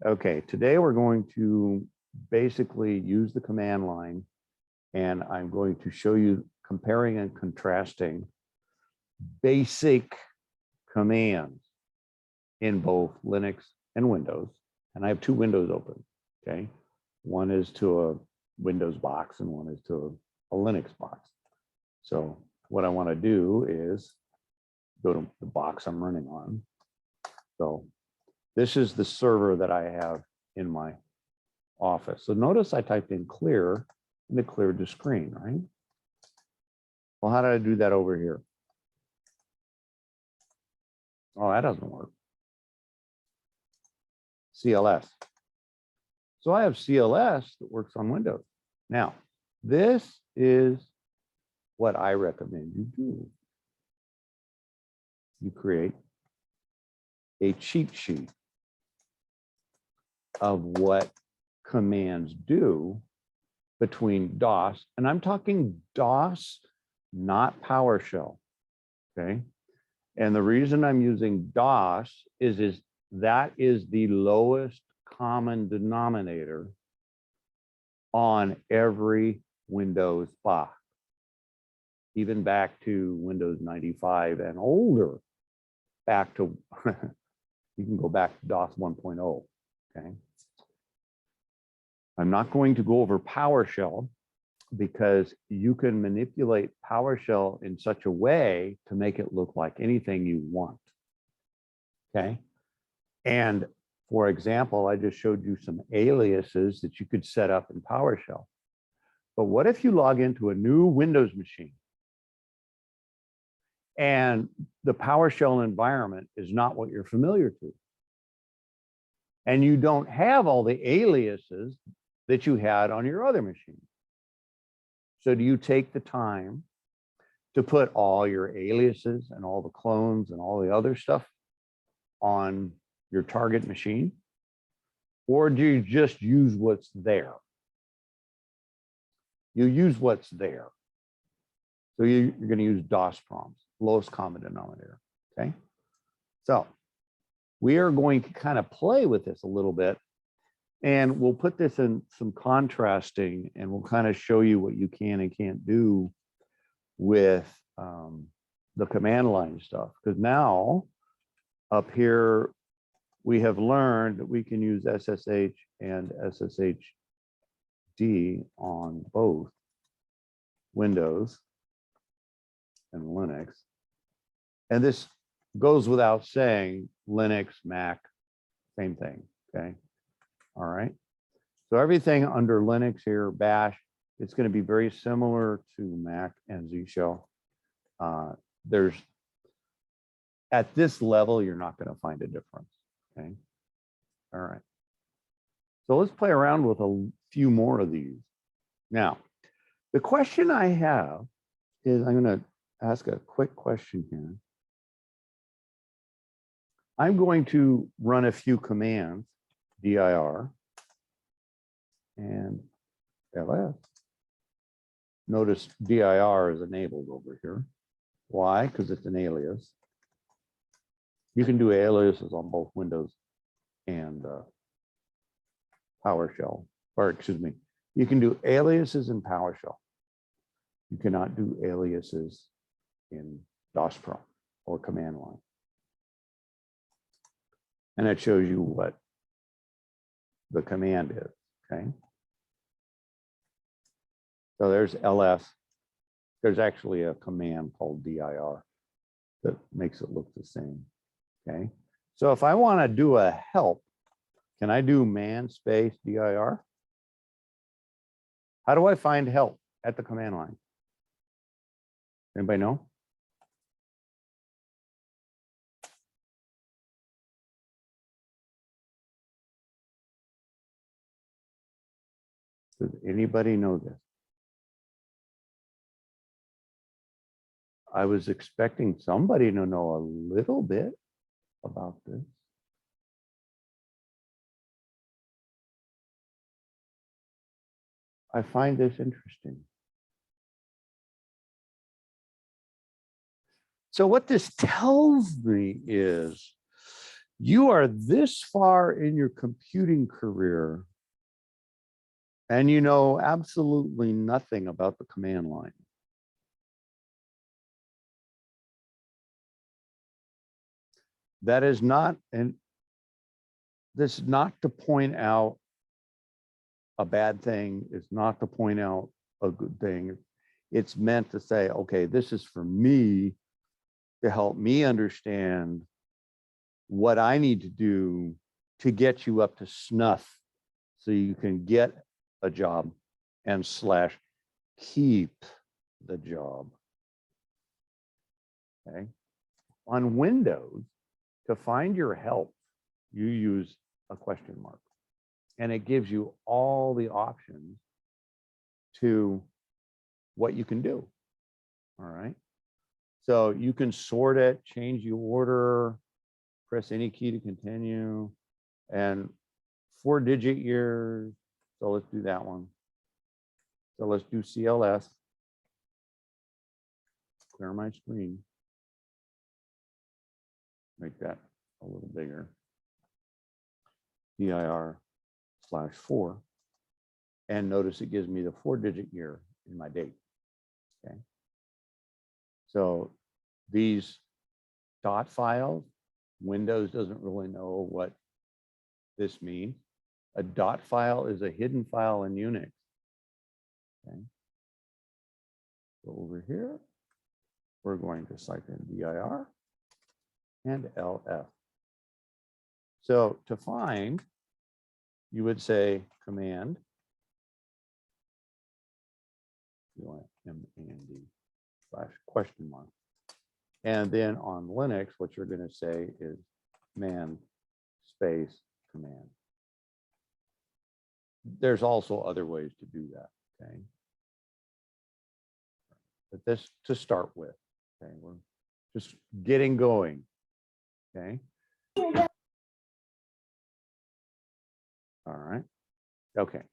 Okay, today we're going to basically use the command line, and I'm going to show you comparing and contrasting basic commands in both Linux and Windows. And I have two windows open, okay? One is to a Windows box and one is to a Linux box. So what I want to do is go to the box I'm running on. So this is the server that I have in my office. So notice I typed in clear and it cleared the screen, right? Well, how did I do that over here? Oh, that doesn't work. CLS. So I have CLS that works on Windows. Now, this is what I recommend you do. You create a cheat sheet of what commands do between DOS, and I'm talking DOS, not PowerShell, okay? And the reason I'm using DOS is that is the lowest common denominator on every Windows box, even back to Windows 95 and older, back to, you can go back to DOS 1.0, okay? I'm not going to go over PowerShell because you can manipulate PowerShell in such a way to make it look like anything you want, okay? And for example, I just showed you some aliases that you could set up in PowerShell. But what if you log into a new Windows machine and the PowerShell environment is not what you're familiar to? And you don't have all the aliases that you had on your other machine. So do you take the time to put all your aliases and all the clones and all the other stuff on your target machine? Or do you just use what's there? You use what's there. So you're going to use DOS prompts, lowest common denominator, okay? So we are going to kind of play with this a little bit, and we'll put this in some contrasting, and we'll kind of show you what you can and can't do with the command line stuff. Because now up here, we have learned that we can use SSH and SSHD on both Windows and Linux. And this goes without saying, Linux, Mac, same thing, okay? All right. So everything under Linux here, Bash, it's going to be very similar to Mac and Z Shell. There's, at this level, you're not going to find a difference, okay? All right. So let's play around with a few more of these. Now, the question I have is, I'm going to ask a quick question here. I'm going to run a few commands, dir and ls. Notice dir is enabled over here. Why? Because it's an alias. You can do aliases on both Windows and PowerShell, or excuse me, you can do aliases in PowerShell. You cannot do aliases in DOS prompt or command line. And it shows you what the command is, okay? So there's ls. There's actually a command called dir that makes it look the same, okay? So if I want to do a help, can I do man space dir? How do I find help at the command line? Anybody know? Does anybody know this? I was expecting somebody to know a little bit about this. I find this interesting. So what this tells me is You are this far in your computing career and you know absolutely nothing about the command line. That is not, and this is not to point out a bad thing. It's not to point out a good thing. It's meant to say, okay, this is for me to help me understand what I need to do to get you up to snuff so you can get a job and slash keep the job. Okay. On Windows, to find your help, you use a question mark, and it gives you all the options to what you can do. All right. So you can sort it, change the order, press any key to continue, and 4-digit years. So let's do that one. So let's do CLS. Clear my screen. Make that a little bigger. DIR/4. And notice it gives me the 4-digit year in my date. Okay. So these dot files, Windows doesn't really know what this means. A dot file is a hidden file in Unix. Okay. So over here, we're going to type in DIR and LF. So to find, you would say command, you want MAND/question mark. And then on Linux, what you're going to say is man space command. There's also other ways to do that. Okay. But this to start with. Okay. We're just getting going. Okay. All right. Okay.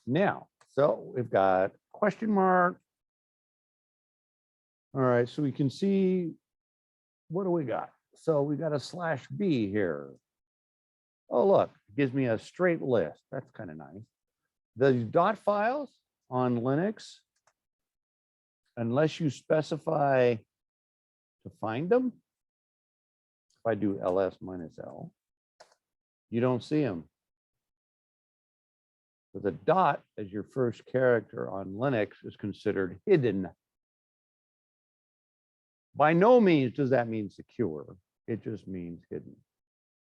Now, so we've got question mark. All right. So we can see, what do we got? So we got a /B here. Oh, look, it gives me a straight list. That's kind of nice. The dot files on Linux, unless you specify to find them, if I do ls-l, you don't see them. So the dot as your first character on Linux is considered hidden. By no means does that mean secure. It just means hidden.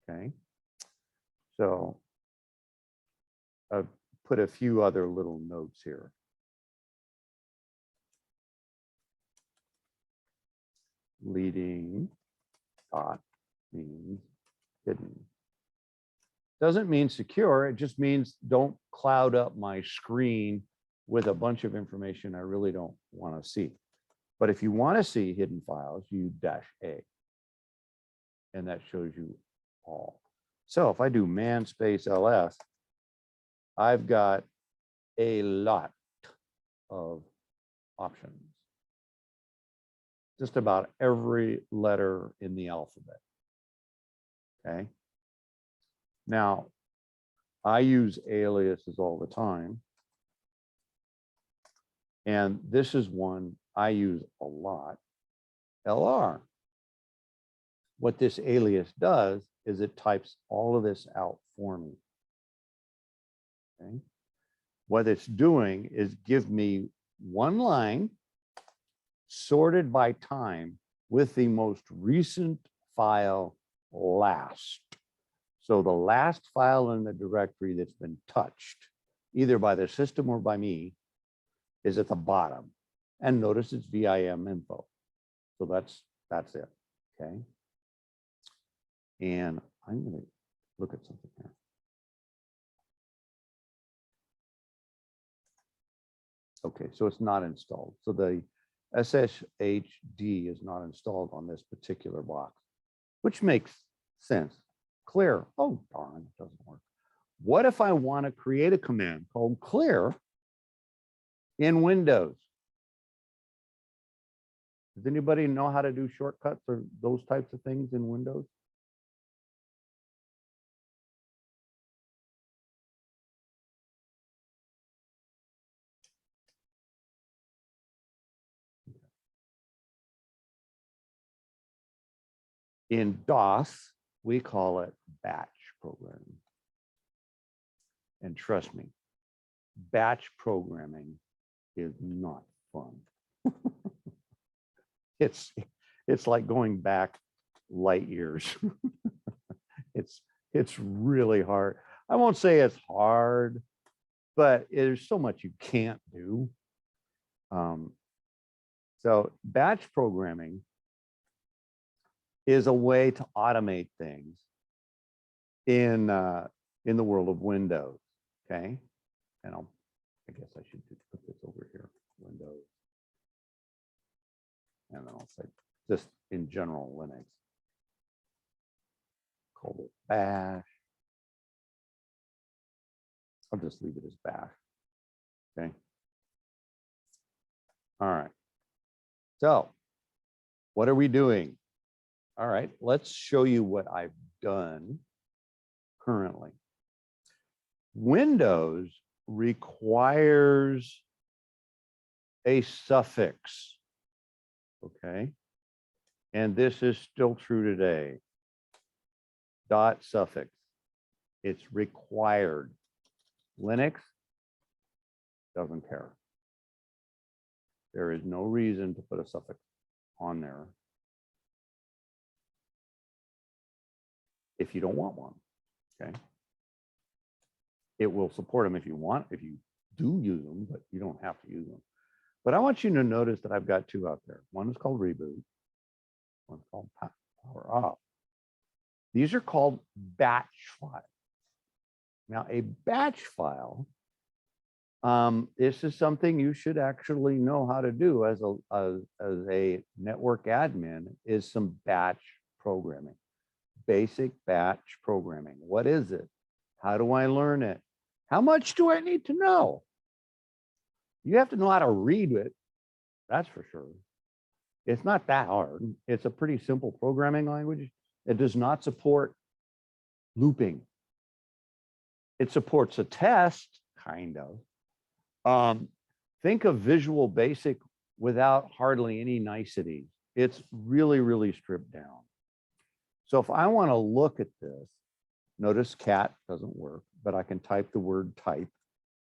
Okay. So I've put a few other little notes here. Leading dot means hidden. Doesn't mean secure. It just means don't cloud up my screen with a bunch of information I really don't want to see. But if you want to see hidden files, you -A. And that shows you all. So if I do man space ls, I've got a lot of options. Just about every letter in the alphabet. Okay. Now, I use aliases all the time. And this is one I use a lot, LR. What this alias does is it types all of this out for me. Okay. What it's doing is give me one line sorted by time with the most recent file last. So the last file in the directory that's been touched, either by the system or by me, is at the bottom. And notice it's VIM info. So that's it. Okay. And I'm going to look at something here. Okay, so it's not installed. So the SSHD is not installed on this particular box, which makes sense. Clear. Oh, darn, it doesn't work. What if I want to create a command called clear in Windows? Does anybody know how to do shortcuts or those types of things in Windows? In DOS, we call it batch programming. And trust me, batch programming is not fun. It's like going back light years. It's really hard. I won't say it's hard, but there's so much you can't do. So batch programming is a way to automate things in the world of Windows. Okay, and I guess I should put this over here, Windows, and then I'll say just in general Linux. Call it bash. I'll just leave it as bash. Okay. All right. So what are we doing? All right, let's show you what I've done currently. Windows requires a suffix, okay? And this is still true today. Dot suffix, it's required. Linux doesn't care. There is no reason to put a suffix on there if you don't want one, okay? It will support them if you want, if you do use them, but you don't have to use them. But I want you to notice that I've got two out there. One is called reboot, one's called power off. These are called batch files. Now, a batch file, this is something you should actually know how to do as a network admin, is some batch programming, basic batch programming. What is it? How do I learn it? How much do I need to know? You have to know how to read it, that's for sure. It's not that hard. It's a pretty simple programming language. It does not support looping. It supports a test, kind of. Think of Visual Basic without hardly any niceties. It's really, really stripped down. So if I want to look at this, notice cat doesn't work, but I can type the word type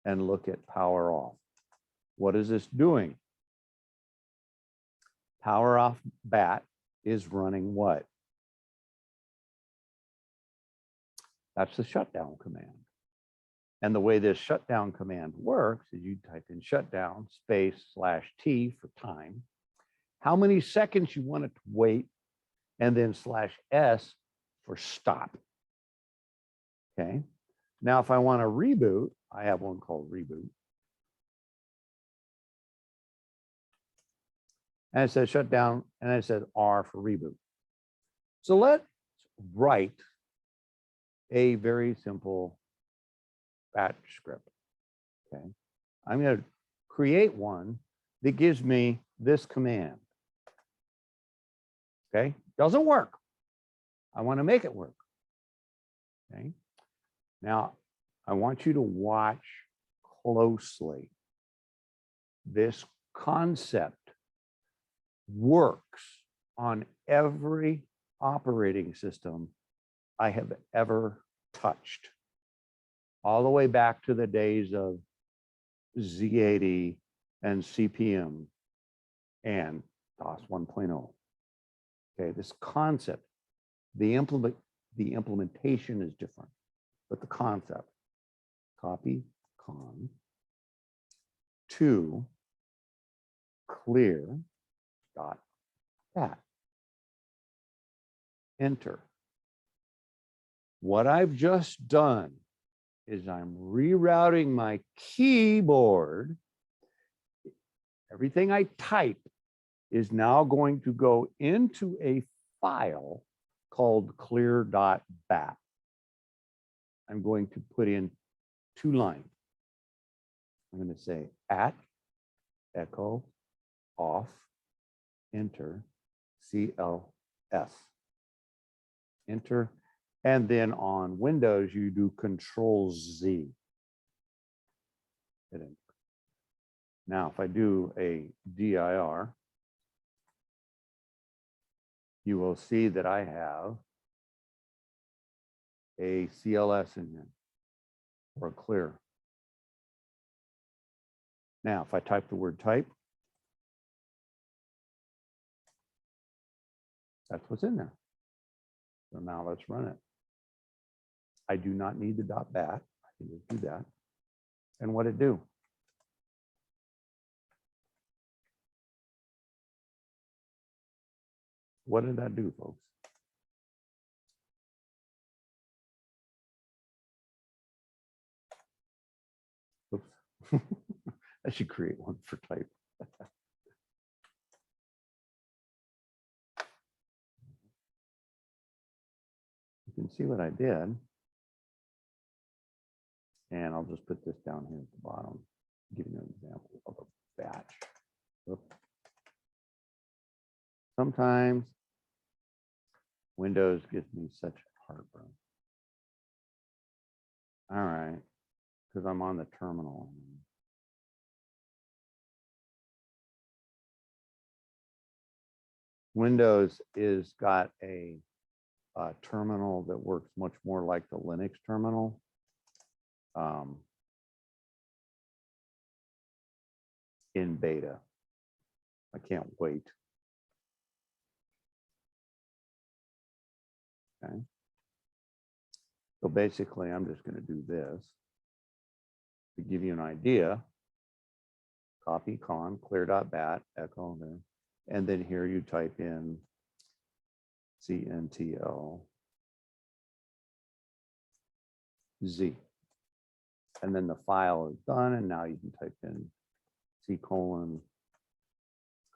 and look at power off. What is this doing? Power off bat is running what? That's the shutdown command. And the way this shutdown command works is you type in shutdown space /T for time, how many seconds you want it to wait, and then /S for stop. Okay. Now, if I want to reboot, I have one called reboot. And it says shutdown, and it says R for reboot. So let's write a very simple batch script. Okay. I'm going to create one that gives me this command. Okay. Doesn't work. I want to make it work. Okay. Now, I want you to watch closely. This concept works on every operating system I have ever touched, all the way back to the days of Z80 and CPM and DOS 1.0. Okay, this concept, the implementation is different, but the concept, copy con to clear dot bat, enter. What I've just done is I'm rerouting my keyboard. Everything I type is now going to go into a file called clear.bat. I'm going to put in 2 lines. I'm going to say at echo off enter CLS. Enter. And then on Windows, you do Control Z. Hit enter. Now, if I do a dir, you will see that I have a CLS in here, or a clear. Now, if I type the word type, that's what's in there. So now let's run it. I do not need the .bat. I can just do that. And what it do? What did that do, folks? Oops. I should create one for type. You can see what I did. And I'll just put this down here at the bottom, give you an example of a batch. Oops. Sometimes Windows gives me such heartburn. All right, because I'm on the terminal. Windows is got a terminal that works much more like the Linux terminal. In beta. I can't wait. Okay. So basically, I'm just going to do this to give you an idea. Copy con clear.bat echo there. And then here you type in CNTL Z. And then the file is done. And now you can type in C:,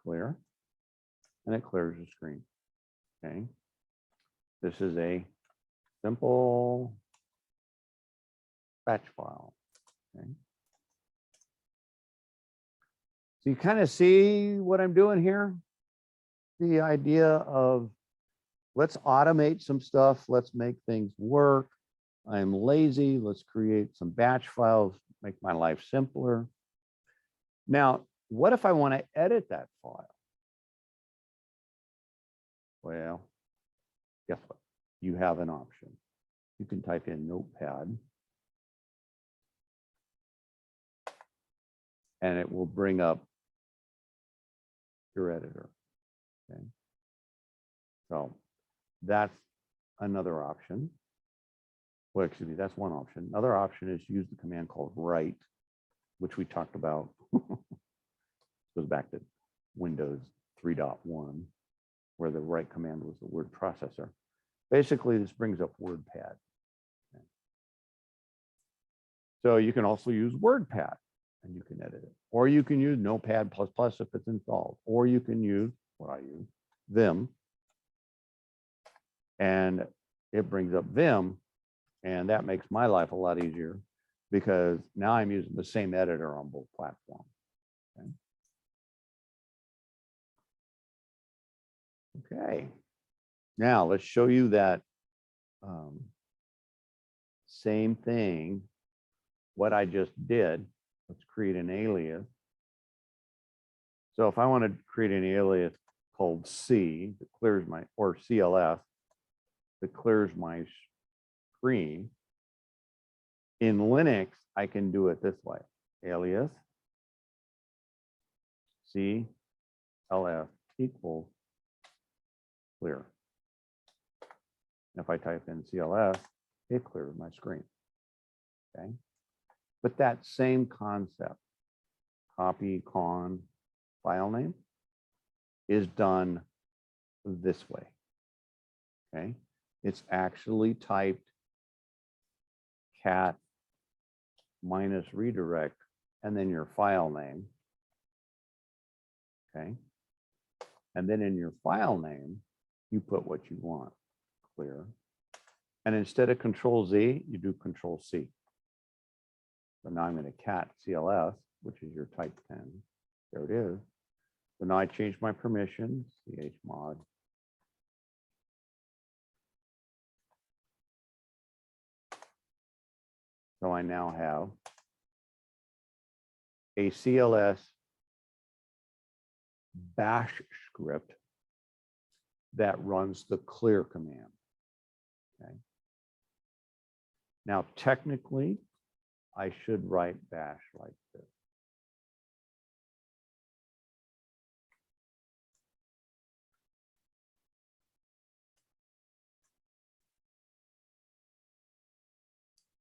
clear. And it clears the screen. Okay. This is a simple batch file. Okay. So you kind of see what I'm doing here. The idea of let's automate some stuff. Let's make things work. I'm lazy. Let's create some batch files, make my life simpler. Now, what if I want to edit that file? Well, guess what? You have an option. You can type in Notepad, and it will bring up your editor. Okay. So that's another option. Well, excuse me, that's one option. Another option is use the command called write, which we talked about. Goes back to Windows 3.1, where the write command was the word processor. Basically, this brings up WordPad. Okay. So you can also use WordPad, and you can edit it. Or you can use Notepad++ if it's installed. Or you can use, what I use, Vim. And it brings up Vim, and that makes my life a lot easier because now I'm using the same editor on both platforms. Okay. Okay. Now let's show you that same thing, what I just did. Let's create an alias. So if I want to create an alias called C that clears my, or CLS that clears my screen, in Linux, I can do it this way. Alias CLS equals clear. And if I type in CLS, it clears my screen. Okay. But that same concept, copy con file name, is done this way. Okay. It's actually typed cat minus redirect and then your file name. Okay. And then in your file name, you put what you want, clear. And instead of Control Z, you do Control C. So now I'm going to cat CLS, which is your type 10. There it is. So now I change my permissions, chmod. So I now have a CLS bash script that runs the clear command. Okay. Now, technically, I should write bash like this.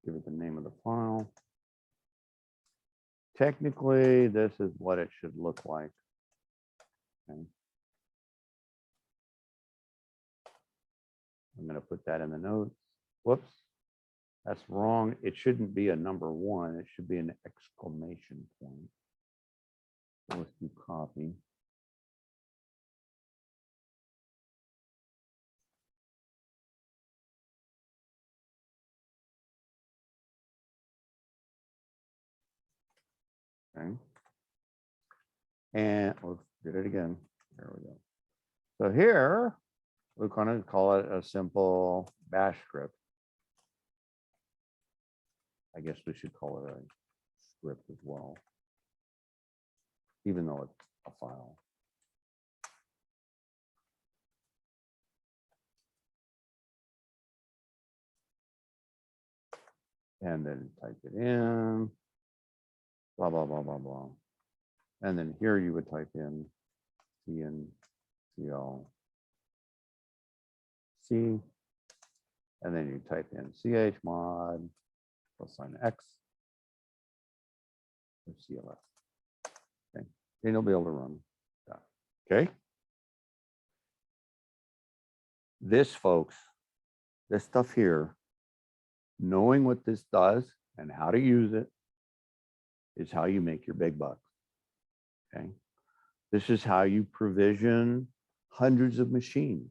Give it the name of the file. Technically, this is what it should look like. Okay. I'm going to put that in the notes. Whoops, that's wrong. It shouldn't be a number 1. It should be an exclamation point. So let's do copy. Okay. And let's do it again. There we go. So here, we're going to call it a simple bash script. I guess we should call it a script as well, even though it's a file. And then type it in, blah, blah, blah, blah, blah. And then here you would type in CNCL C, and then you type in chmod +X or CLS. Okay, then you'll be able to run that. Okay. This, folks, this stuff here, knowing what this does and how to use it is how you make your big bucks. Okay. This is how you provision hundreds of machines,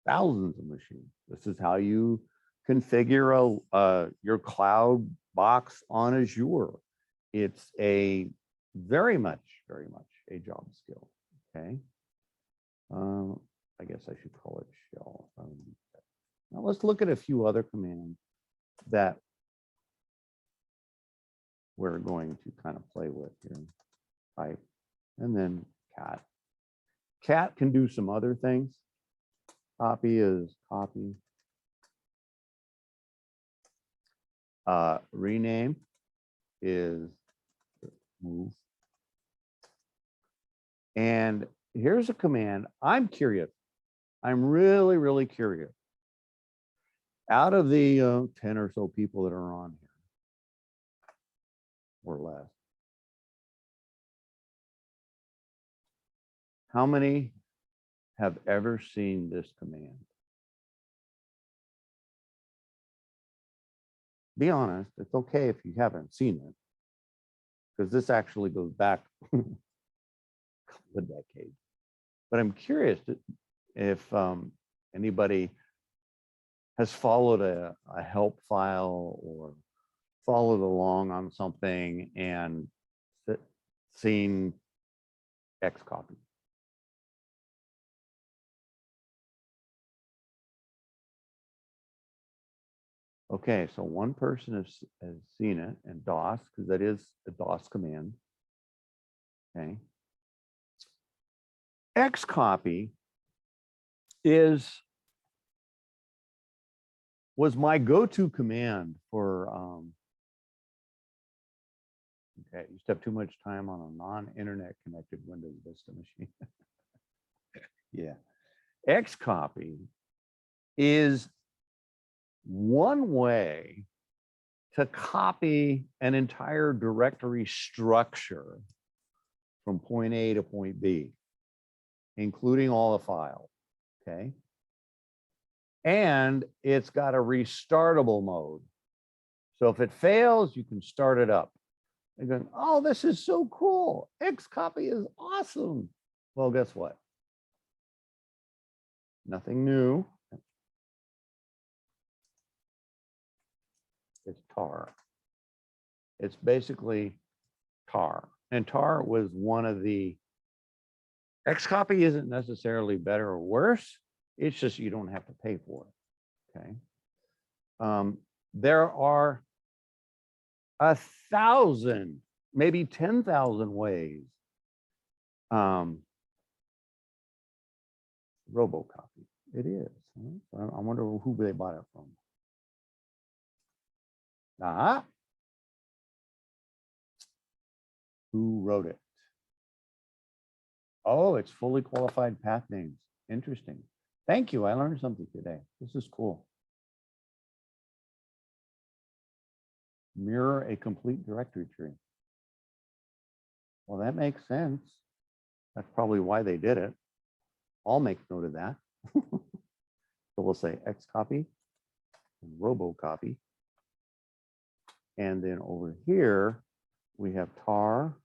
thousands of machines. This is how you configure your cloud box on Azure. It's a very much a job skill. Okay. I guess I should call it shell. Now let's look at a few other commands that we're going to kind of play with here. Type, and then cat. Cat can do some other things. Copy is copy. Rename is move. And here's a command. I'm curious. I'm really, really curious. Out of the 10 or so people that are on here, or less, how many have ever seen this command? Be honest, it's okay if you haven't seen it, because this actually goes back a couple of decades. But I'm curious if anybody has followed a help file or followed along on something and seen X copy. Okay, so one person has seen it in DOS, because that is a DOS command. Okay. Xcopy was my go-to command for okay, I used to have too much time on a non-internet connected Windows Vista machine. Yeah. Xcopy is one way to copy an entire directory structure from point A to point B, including all the files. Okay. And it's got a restartable mode. So if it fails, you can start it up. You're going, oh, this is so cool. Xcopy is awesome. Well, guess what? Nothing new. It's tar. It's basically tar. And tar was one of the, Xcopy isn't necessarily better or worse. It's just you don't have to pay for it. Okay. There are 1,000, maybe 10,000 ways. Robocopy. it is. I wonder who they bought it from. Ah, who wrote it? Oh, it's fully qualified path names. Interesting. Thank you. I learned something today. This is cool. Mirror a complete directory tree. Well, that makes sense. That's probably why they did it. I'll make note of that. So we'll say X copy and robo copy. And then over here, we have tar.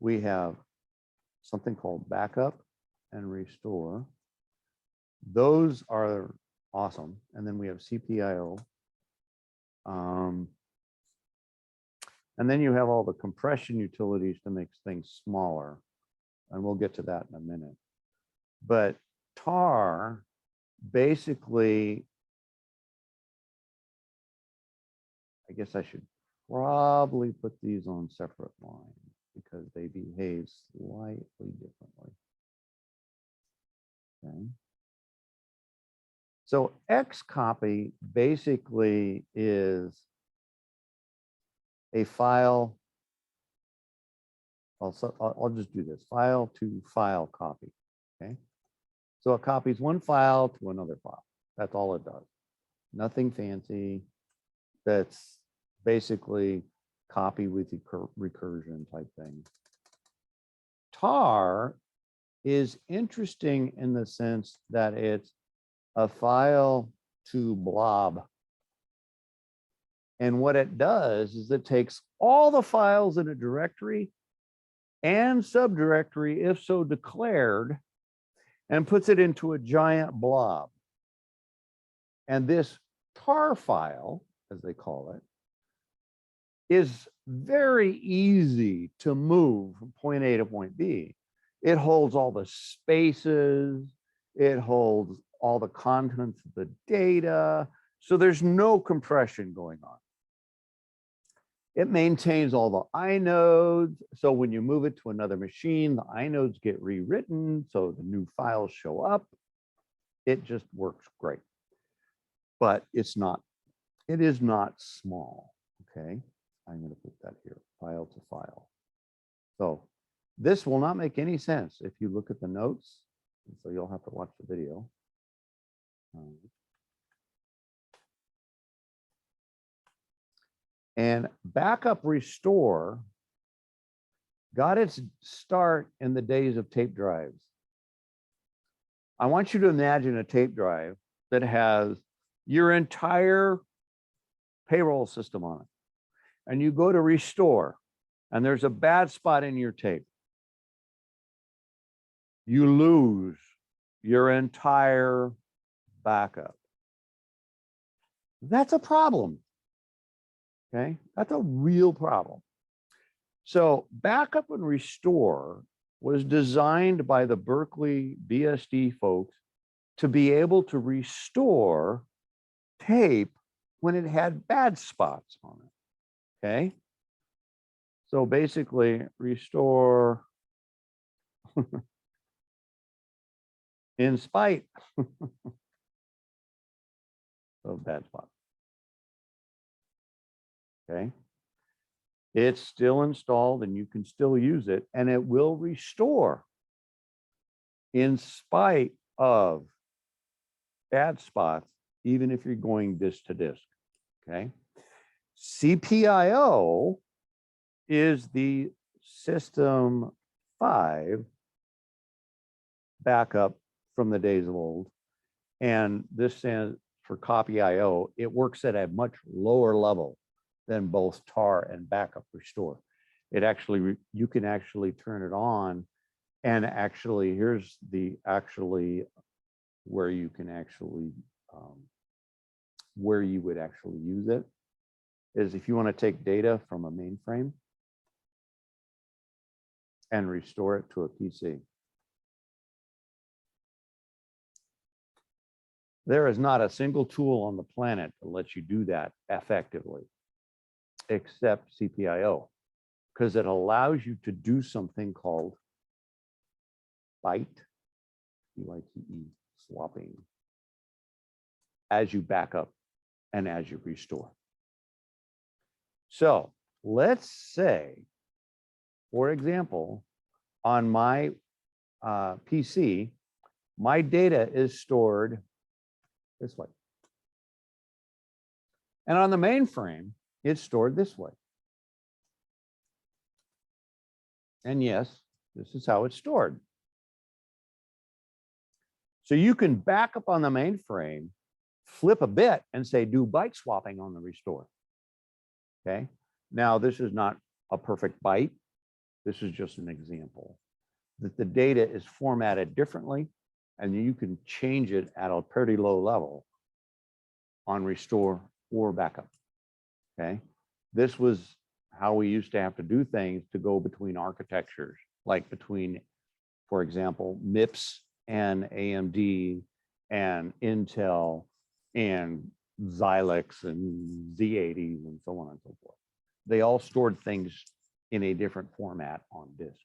We have something called backup and restore. Those are awesome. And then we have CPIO. And then you have all the compression utilities to make things smaller. And we'll get to that in a minute. But tar basically, I guess I should probably put these on separate lines because they behave slightly differently. Okay. So X copy basically is a file. I'll just do this, file to file copy. Okay. So it copies one file to another file. That's all it does. Nothing fancy. That's basically copy with recursion type thing. Tar is interesting in the sense that it's a file to blob. And what it does is it takes all the files in a directory and subdirectory, if so declared, and puts it into a giant blob. And this tar file, as they call it, is very easy to move from point A to point B. It holds all the spaces, it holds all the contents of the data, so there's no compression going on. It maintains all the inodes, so when you move it to another machine, the inodes get rewritten, so the new files show up. It just works great. But it is not small, okay? I'm going to put that here, file to file. So this will not make any sense if you look at the notes, so you'll have to watch the video. And backup restore got its start in the days of tape drives. I want you to imagine a tape drive that has your entire payroll system on it. And you go to restore, and there's a bad spot in your tape. You lose your entire backup. That's a problem. Okay, that's a real problem. So backup and restore was designed by the Berkeley BSD folks to be able to restore tape when it had bad spots on it. Okay, so basically restore in spite of bad spots. Okay, it's still installed and you can still use it, and it will restore in spite of bad spots, even if you're going disk to disk. Okay, CPIO is the system 5 backup from the days of old, and this stands for copy IO. It works at a much lower level than both tar and backup restore. It actually, you can actually turn it on, and actually here's the where you can actually where you would actually use it is if you want to take data from a mainframe and restore it to a PC. There is not a single tool on the planet that lets you do that effectively, except CPIO, because it allows you to do something called byte, B-Y-T-E, swapping as you back up and as you restore. So let's say, for example, on my PC, my data is stored this way. And on the mainframe, it's stored this way. And yes, this is how it's stored. So you can back up on the mainframe, flip a bit and say, do byte swapping on the restore. Okay. Now, this is not a perfect byte. This is just an example that the data is formatted differently and you can change it at a pretty low level on restore or backup. Okay. This was how we used to have to do things to go between architectures, like between, for example, MIPS and AMD and Intel and Xilinx and Z80s and so on and so forth. They all stored things in a different format on disk.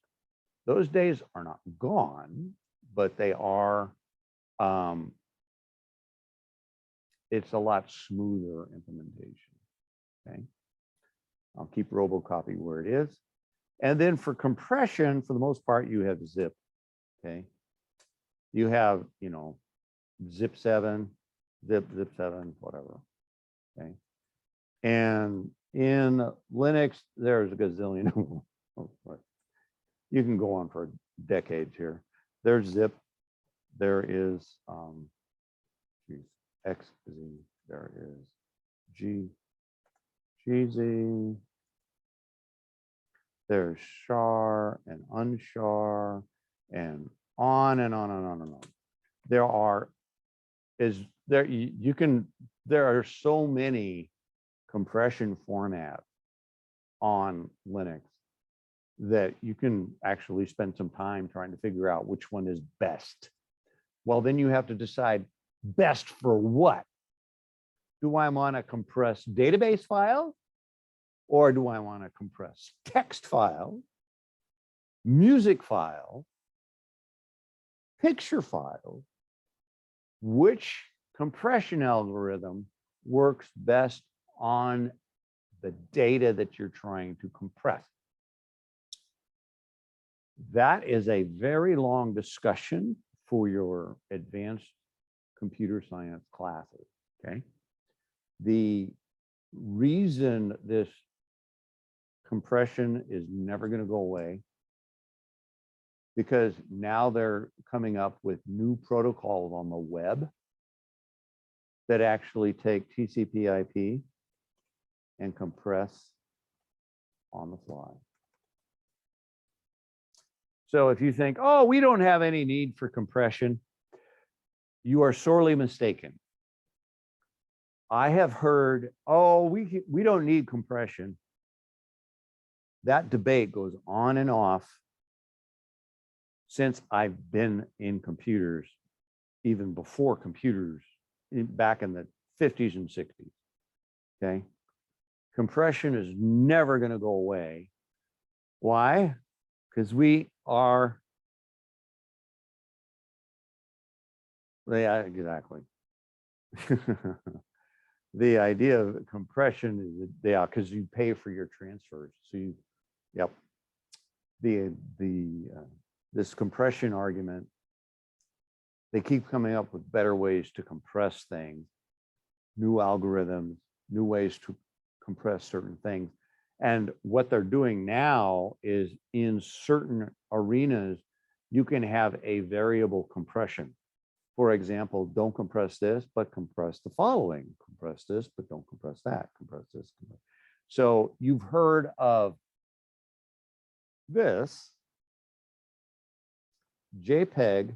Those days are not gone, but they are, it's a lot smoother implementation, okay? I'll keep robocopy where it is. And then for compression, for the most part, you have zip, okay? You have, you know, zip 7, zip 7, whatever, okay? And in Linux, there's a gazillion of them. You can go on for decades here. There's zip, there is XZ, there is GZ, there's char and unchar and on and on and on and on. There are there are so many compression formats on Linux that you can actually spend some time trying to figure out which one is best. Well, then you have to decide best for what? Do I want to compress database files? Or do I want to compress text files, music files, picture files? Which compression algorithm works best on the data that you're trying to compress? That is a very long discussion for your advanced computer science classes, okay? The reason this compression is never going to go away, because now they're coming up with new protocols on the web that actually take TCP/IP and compress on the fly. So if you think, oh, we don't have any need for compression, you are sorely mistaken. I have heard, oh, we don't need compression. That debate goes on and off since I've been in computers, even before computers, back in the 50s and 60s, okay? Compression is never going to go away. Why? Because we are, yeah, exactly. The idea of compression is, yeah, because you pay for your transfers. So you, yep. This compression argument, they keep coming up with better ways to compress things, new algorithms, new ways to compress certain things. And what they're doing now is in certain arenas, you can have a variable compression. For example, don't compress this, but compress the following. Compress this, but don't compress that. Compress this. So you've heard of this JPEG,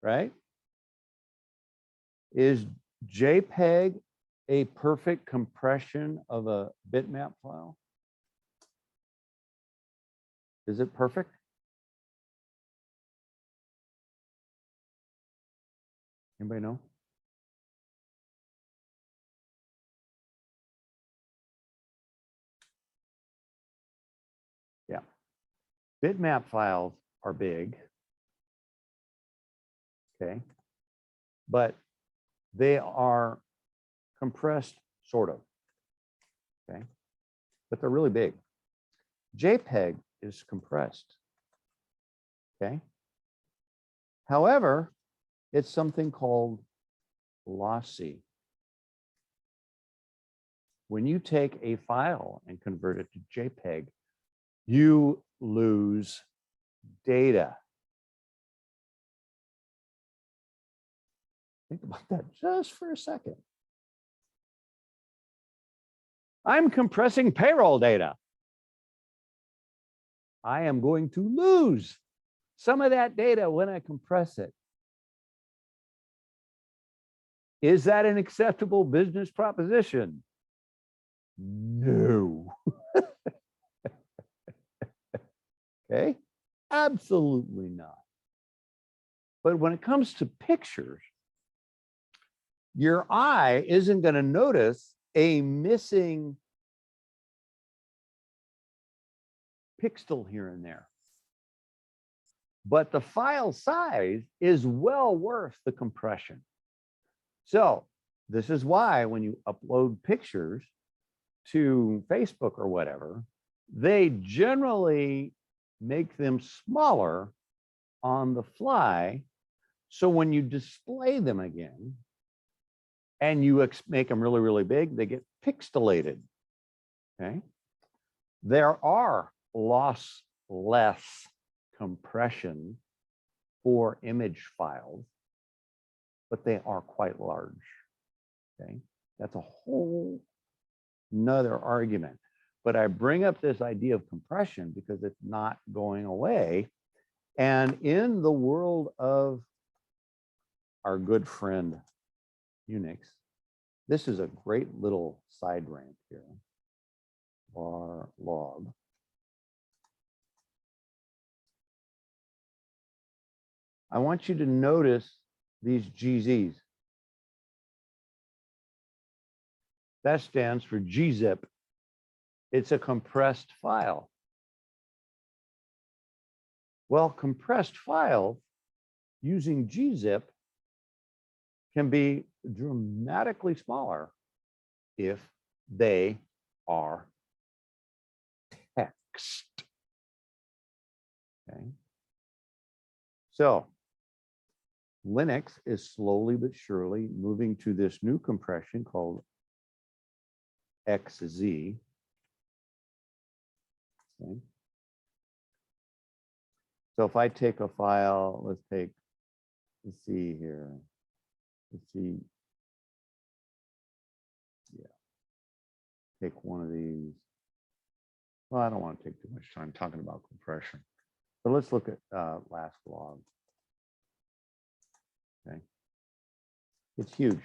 right? Is JPEG a perfect compression of a bitmap file? Is it perfect? Anybody know? Yeah. Bitmap files are big. okay? But they are compressed, sort of, okay? But they're really big. JPEG is compressed, okay? However, it's something called lossy. When you take a file and convert it to JPEG, you lose data. Think about that just for a second. I'm compressing payroll data. I am going to lose some of that data when I compress it. Is that an acceptable business proposition? No. Okay, absolutely not. But when it comes to pictures, your eye isn't going to notice a missing pixel here and there. But the file size is well worth the compression. So this is why when you upload pictures to Facebook or whatever, they generally make them smaller on the fly. So when you display them again and you make them really, really big, they get pixelated, okay? There are lossless compression for image files, but they are quite large, okay? That's a whole nother argument. But I bring up this idea of compression because it's not going away. And in the world of our good friend Unix, this is a great little side rant here. Var log. I want you to notice these GZs. That stands for gzip. It's a compressed file. Well, compressed files using gzip can be dramatically smaller if they are text. Okay. So Linux is slowly but surely moving to this new compression called XZ. Okay. So if I take a file, let's see here. Let's see. Yeah. Take one of these. Well, I don't want to take too much time talking about compression. But let's look at last log. Okay. It's huge,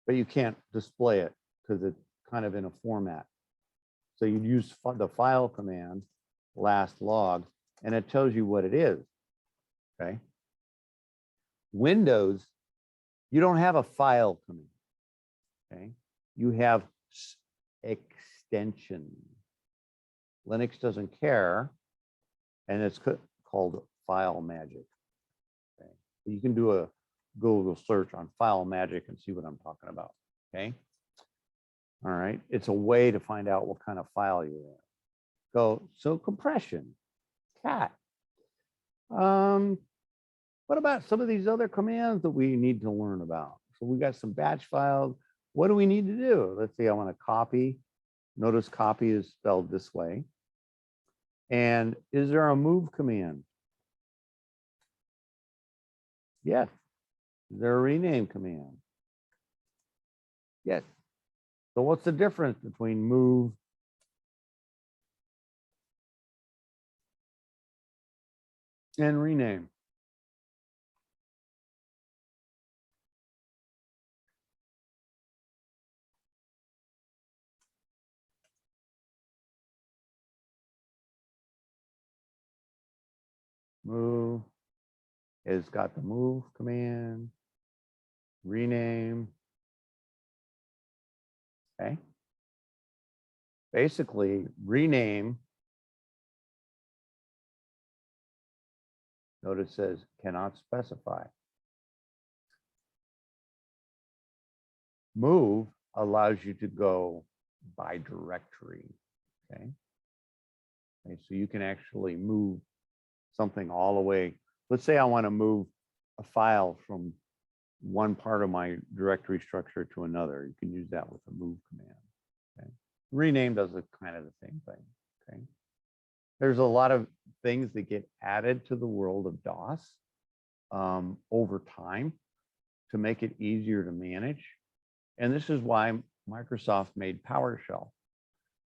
but you can't display it because it's kind of in a format. So you use the file command, last log, and it tells you what it is, okay? Windows, you don't have a file command, okay? You have extension. Linux doesn't care, and it's called file magic, okay? So you can do a Google search on file magic and see what I'm talking about, okay? All right, it's a way to find out what kind of file you're in. So compression, cat. What about some of these other commands that we need to learn about? So we got some batch files. What do we need to do? Let's see, I want to copy. Notice copy is spelled this way. And is there a move command? Yes. Is there a rename command? Yes. So what's the difference between move and rename? Move has got the move command, rename. Okay. Basically, rename, notice it says cannot specify. Move allows you to go by directory. Okay. Okay, so you can actually move something all the way. Let's say I want to move a file from one part of my directory structure to another. You can use that with the move command. Okay. Rename does kind of the same thing. Okay. There's a lot of things that get added to the world of DOS over time to make it easier to manage. And this is why Microsoft made PowerShell.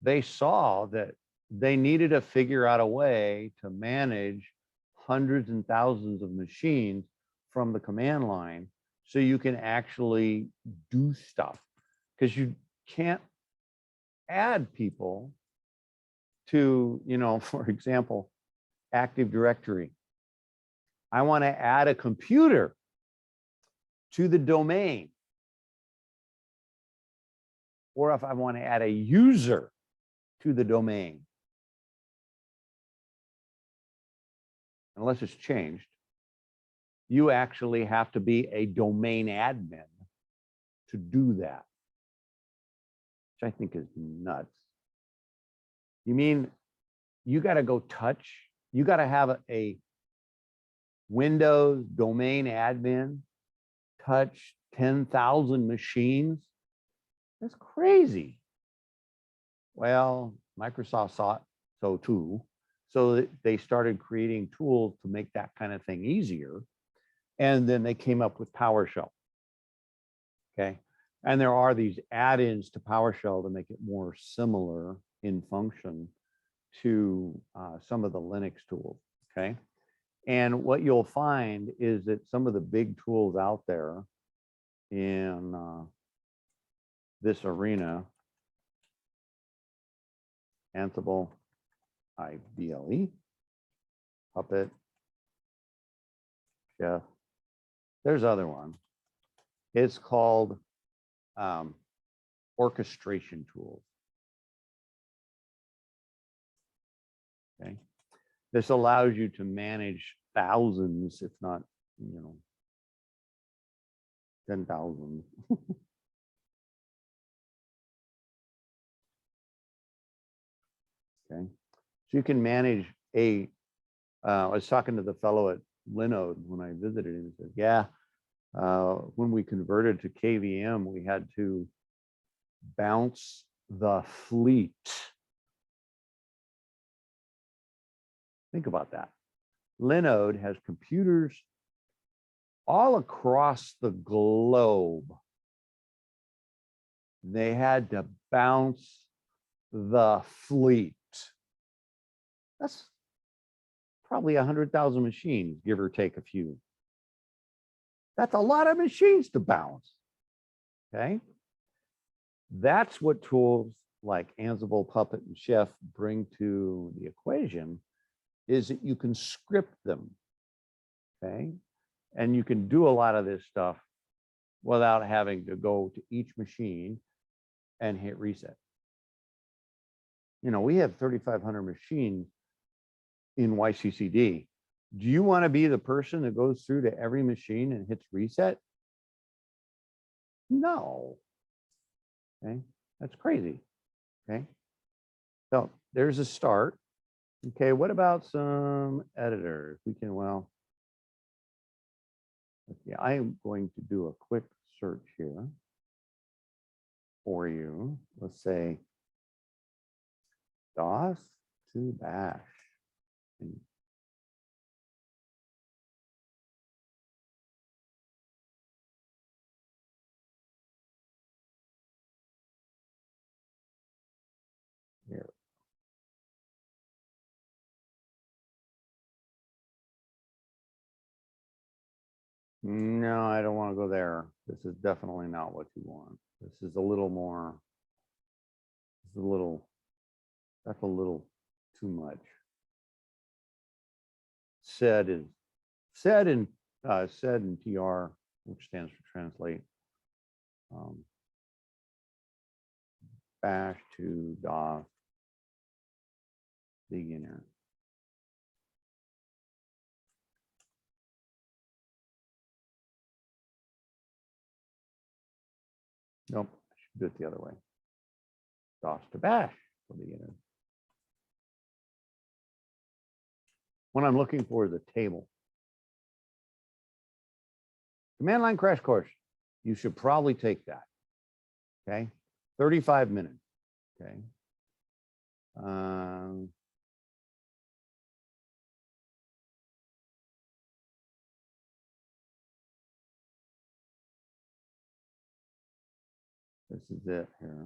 They saw that they needed to figure out a way to manage hundreds and thousands of machines from the command line so you can actually do stuff, because you can't add people to, for example, Active Directory. I want to add a computer to the domain, or if I want to add a user to the domain, unless it's changed, you actually have to be a domain admin to do that, which I think is nuts. You mean you got to go touch, you got to have a Windows domain admin touch 10,000 machines? That's crazy. Well, Microsoft saw it so too. So they started creating tools to make that kind of thing easier. And then they came up with PowerShell. Okay. And there are these add-ins to PowerShell to make it more similar in function to some of the Linux tools. Okay. And what you'll find is that some of the big tools out there in this arena, Ansible, IBLE, Puppet, Chef. There's other one. It's called orchestration tools. Okay. This allows you to manage thousands, if not, 10,000. Okay. So you can manage I was talking to the fellow at Linode when I visited him. He said, yeah, when we converted to KVM, we had to bounce the fleet. Think about that. Linode has computers all across the globe. They had to bounce the fleet. That's probably 100,000 machines, give or take a few. That's a lot of machines to bounce. Okay. That's what tools like Ansible, Puppet, and Chef bring to the equation, is that you can script them. Okay. And you can do a lot of this stuff without having to go to each machine and hit reset. We have 3,500 machines in YCCD. Do you want to be the person that goes through to every machine and hits reset? No. Okay, that's crazy. Okay, so there's a start. Okay, what about some editors? We can, well, okay, I am going to do a quick search here for you. Let's say DOS to bash. Here. No, I don't want to go there. This is definitely not what you want. This is a little more, that's a little too much. Sed in TR, which stands for translate. Bash to DOS beginner. Nope, I should do it the other way. DOS to bash for the beginner. What I'm looking for is a table. Command line crash course. You should probably take that. Okay, 35 minutes. Okay. This is it here.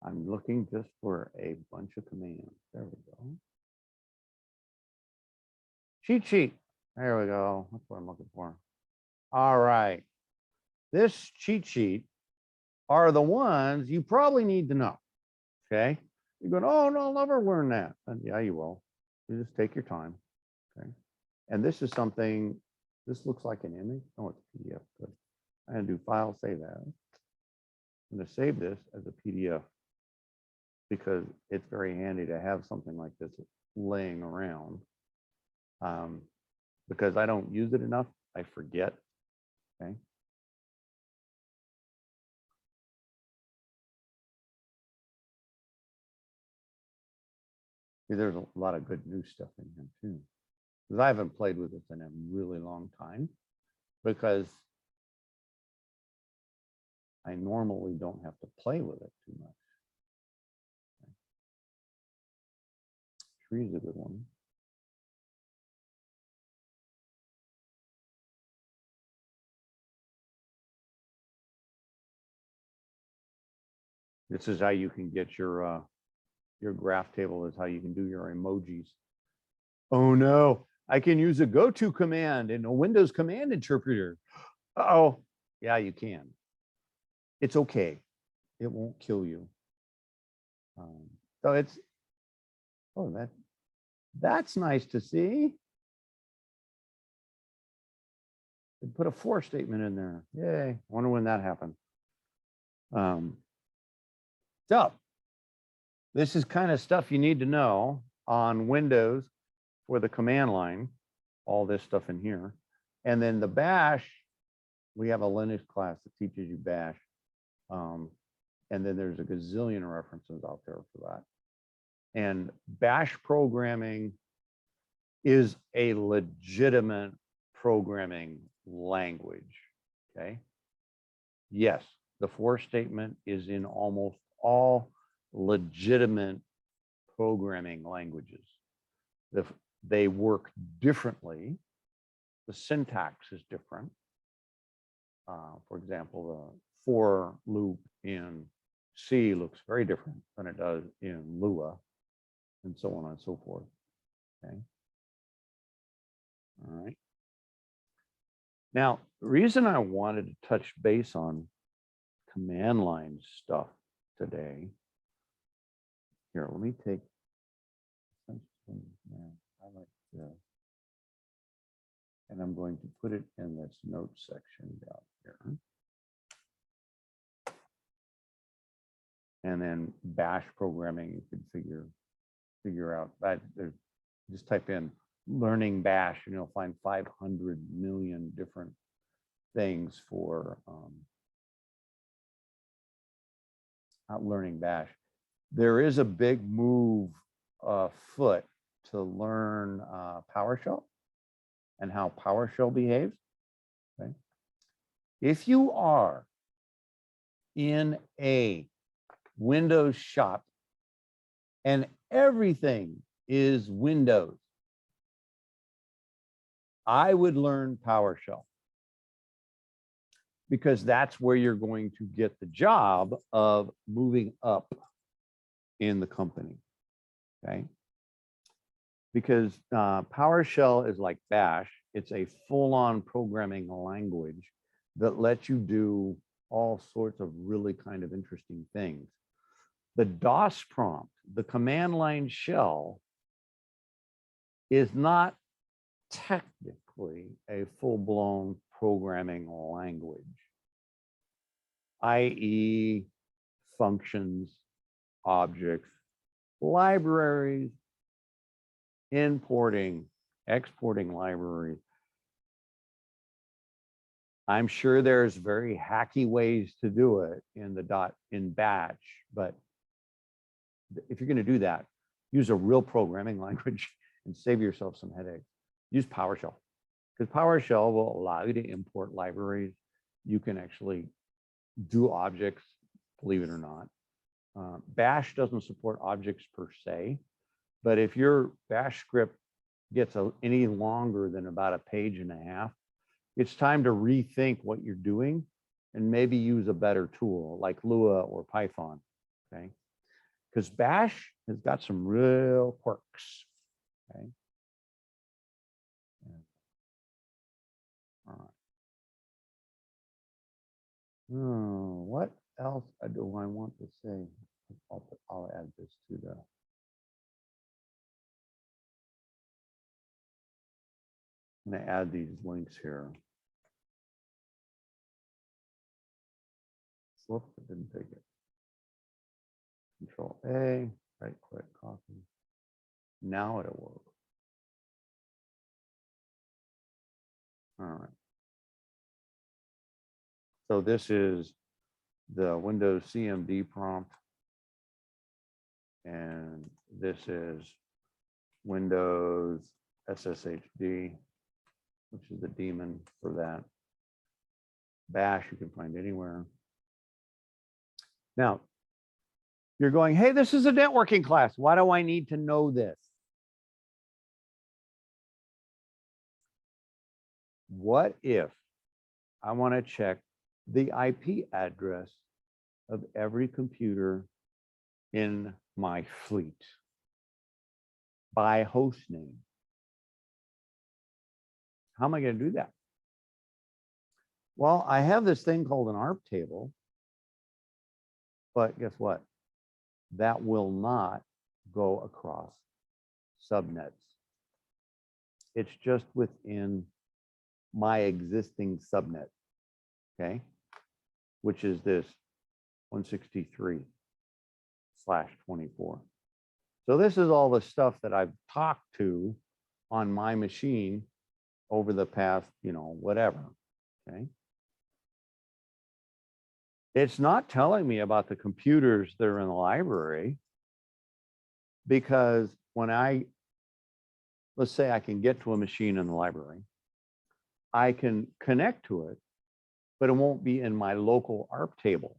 I'm looking just for a bunch of commands. There we go. Cheat sheet. There we go. That's what I'm looking for. All right. This cheat sheet are the ones you probably need to know. Okay. You're going, oh, no, I'll never learn that. And yeah, you will. You just take your time. Okay. And this is something, this looks like an image. Oh, it's PDF. Good. I'm going to do file, save as. I'm going to save this as a PDF because it's very handy to have something like this laying around. Because I don't use it enough, I forget. Okay. See, there's a lot of good new stuff in here too. Because I haven't played with this in a really long time because I normally don't have to play with it too much. Okay. Tree's a good one. This is how you can get your graph table, is how you can do your emojis. Oh no, I can use a go-to command in a Windows command interpreter. Uh-oh, yeah, you can. It's okay. It won't kill you. So it's, oh, that's nice to see. They put a for statement in there. Yay, I wonder when that happened. So this is kind of stuff you need to know on Windows for the command line, all this stuff in here. And then the bash, we have a Linux class that teaches you bash. And then there's a gazillion references out there for that. And bash programming is a legitimate programming language, okay? Yes, the for statement is in almost all legitimate programming languages. They work differently. The syntax is different. For example, the for loop in C looks very different than it does in Lua, and so on and so forth. Okay. All right. Now, the reason I wanted to touch base on command line stuff today. Here, let me take. I like this. And I'm going to put it in this note section down here. And then bash programming, you can figure out that there's, just type in learning bash and you'll find 500 million different things for learning bash. There is a big move afoot to learn PowerShell and how PowerShell behaves. Okay. If you are in a Windows shop and everything is Windows, I would learn PowerShell because that's where you're going to get the job of moving up in the company, okay? Because PowerShell is like bash. It's a full-on programming language that lets you do all sorts of really kind of interesting things. The DOS prompt, the command line shell, is not technically a full-blown programming language, i.e. functions, objects, libraries, importing, exporting libraries. I'm sure there's very hacky ways to do it in batch, but if you're going to do that, use a real programming language and save yourself some headaches. Use PowerShell, because PowerShell will allow you to import libraries. You can actually do objects, believe it or not. Bash doesn't support objects per se, but if your Bash script gets any longer than about a page and a half, it's time to rethink what you're doing and maybe use a better tool like Lua or Python, okay? Because Bash has got some real quirks, okay? All right. Oh, what else do I want to say? I'll add this to the. I'm going to add these links here. Whoops, I didn't take it. Control A, right click, copy. Now it'll work. All right. So this is the Windows CMD prompt. And this is Windows SSHD, which is the daemon for that. Bash you can find anywhere. Now, you're going, hey, this is a networking class. Why do I need to know this? What if I want to check the IP address of every computer in my fleet by host name? How am I going to do that? Well, I have this thing called an ARP table, but guess what? That will not go across subnets. It's just within my existing subnet, okay? Which is this 163/24. So this is all the stuff that I've talked to on my machine over the past, whatever, okay? It's not telling me about the computers that are in the library, because when let's say I can get to a machine in the library, I can connect to it, but it won't be in my local ARP table.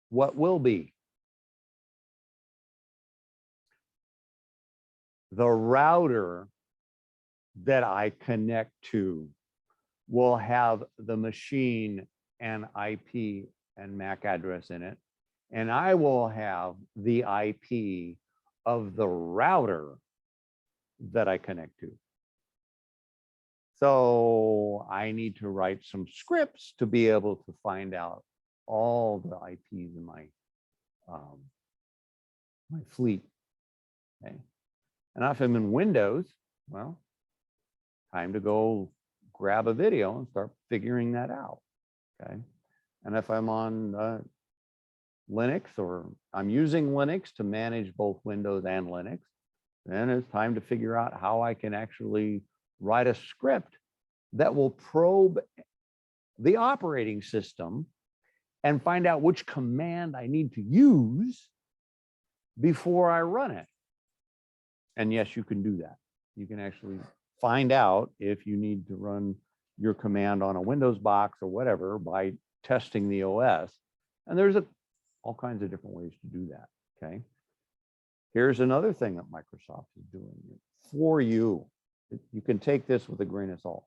What will be? The router that I connect to will have the machine and IP and MAC address in it, and I will have the IP of the router that I connect to. So I need to write some scripts to be able to find out all the IPs in my fleet. Okay. And if I'm in Windows, well, time to go grab a video and start figuring that out. Okay. And if I'm on Linux, or I'm using Linux to manage both Windows and Linux, then it's time to figure out how I can actually write a script that will probe the operating system and find out which command I need to use before I run it. And yes, you can do that. You can actually find out if you need to run your command on a Windows box or whatever by testing the OS. And there's all kinds of different ways to do that, okay? Here's another thing that Microsoft is doing for you. You can take this with a grain of salt.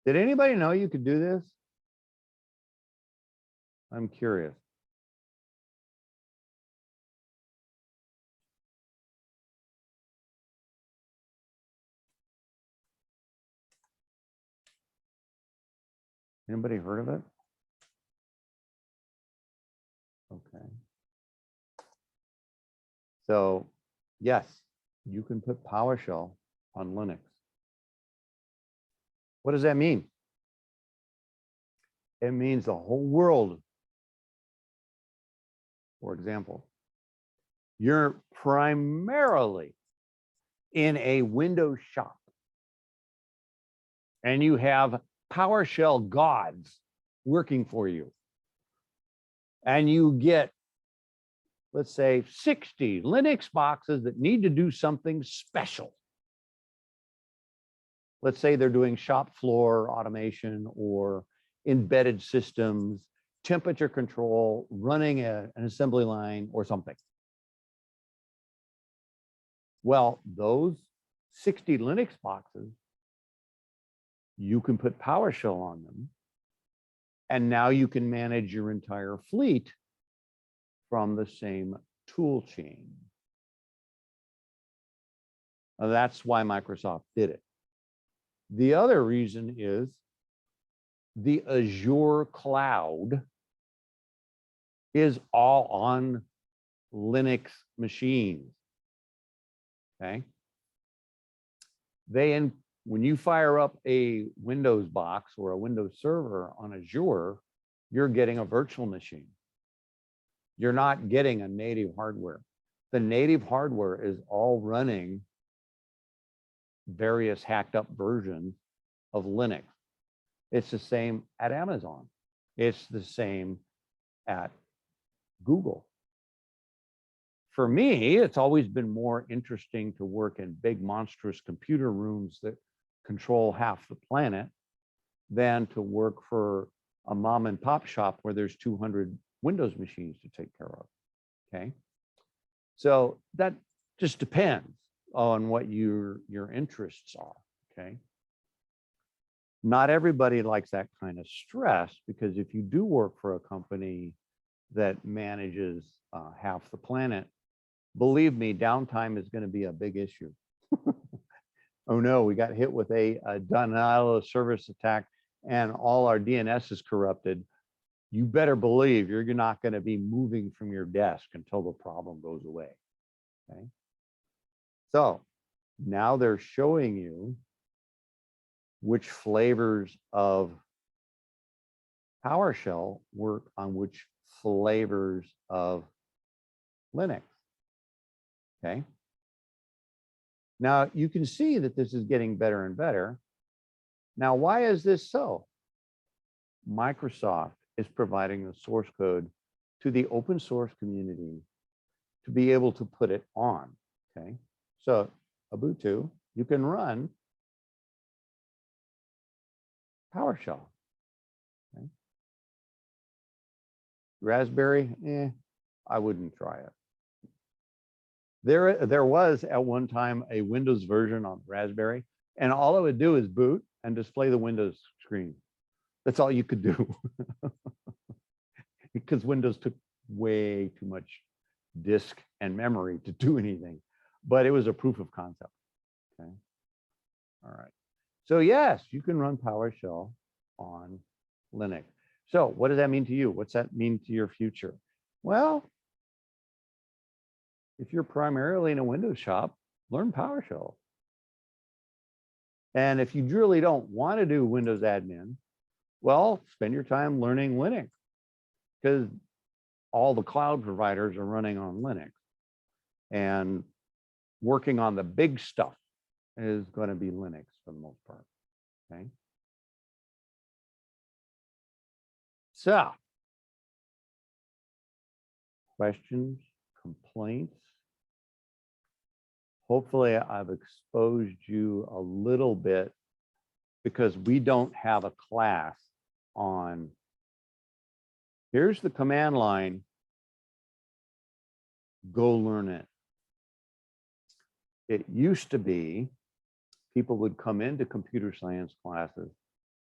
Did anybody know you could do this? I'm curious. Anybody heard of it? Okay. So yes, you can put PowerShell on Linux. What does that mean? It means the whole world, for example, you're primarily in a Windows shop and you have PowerShell gods working for you. And you get, let's say, 60 Linux boxes that need to do something special. Let's say they're doing shop floor automation or embedded systems, temperature control, running an assembly line or something. Well, those 60 Linux boxes, you can put PowerShell on them. And now you can manage your entire fleet from the same tool chain. Now, that's why Microsoft did it. The other reason is the Azure cloud is all on Linux machines. Okay. When you fire up a Windows box or a Windows server on Azure, you're getting a virtual machine. You're not getting a native hardware. The native hardware is all running various hacked up versions of Linux. It's the same at Amazon. It's the same at Google. For me, it's always been more interesting to work in big, monstrous computer rooms that control half the planet than to work for a mom and pop shop where there's 200 Windows machines to take care of. Okay. So that just depends on what your interests are. Okay. Not everybody likes that kind of stress, because if you do work for a company that manages half the planet, believe me, downtime is going to be a big issue. Oh no, we got hit with a denial of service attack and all our DNS is corrupted. You better believe you're not going to be moving from your desk until the problem goes away. Okay. So now they're showing you which flavors of PowerShell work on which flavors of Linux. Okay. Now you can see that this is getting better and better. Now, why is this so? Microsoft is providing the source code to the open source community to be able to put it on. Okay. So Ubuntu, you can run PowerShell. Okay. Raspberry, I wouldn't try it. There was at one time a Windows version on Raspberry, and all it would do is boot and display the Windows screen. That's all you could do. Because Windows took way too much disk and memory to do anything. But it was a proof of concept. Okay. All right. So yes, you can run PowerShell on Linux. So what does that mean to you? What's that mean to your future? Well, if you're primarily in a Windows shop, learn PowerShell. And if you really don't want to do Windows admin, well, spend your time learning Linux, because all the cloud providers are running on Linux, and working on the big stuff is going to be Linux for the most part. Okay. So, questions, complaints? Hopefully I've exposed you a little bit, because we don't have a class on, here's the command line, go learn it. It used to be people would come into computer science classes